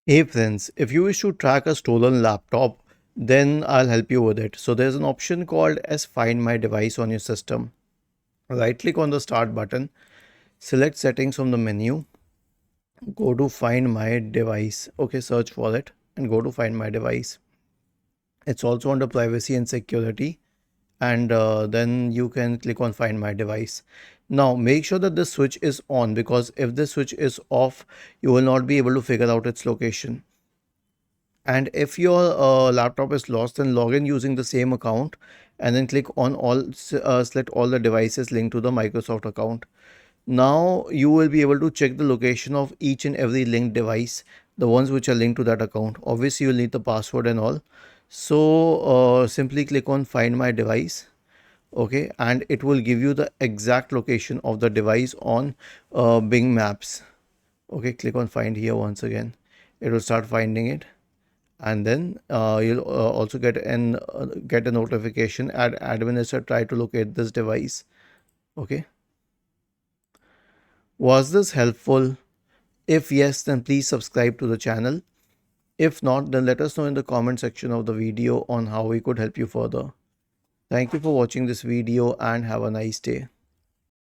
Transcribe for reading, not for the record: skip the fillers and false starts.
Hey friends, if you wish to track a stolen laptop, then I'll help you with it. So there's an option called as Find My Device on your system. Right click on the start button, select settings from the menu, go to Find My Device. Okay, search for it and go to Find My Device. It's also under privacy and security, and then you can click on Find My Device. Now make sure that the switch is on, because if the switch is off, you will not be able to figure out its location. And if your laptop is lost, then log in using the same account and then click on select all the devices linked to the Microsoft account. Now you will be able to check the location of each and every linked device, the ones which are linked to that account. Obviously you'll need the password and all. So simply click on Find My Device. Okay, and it will give you the exact location of the device on Bing Maps. Okay, click on Find here once again. It will start finding it, and then you'll also get a notification at administrator try to locate this device. Okay, was this helpful? If yes, then please subscribe to the channel. If not, then let us know in the comment section of the video on how we could help you further. Thank you for watching this video and have a nice day.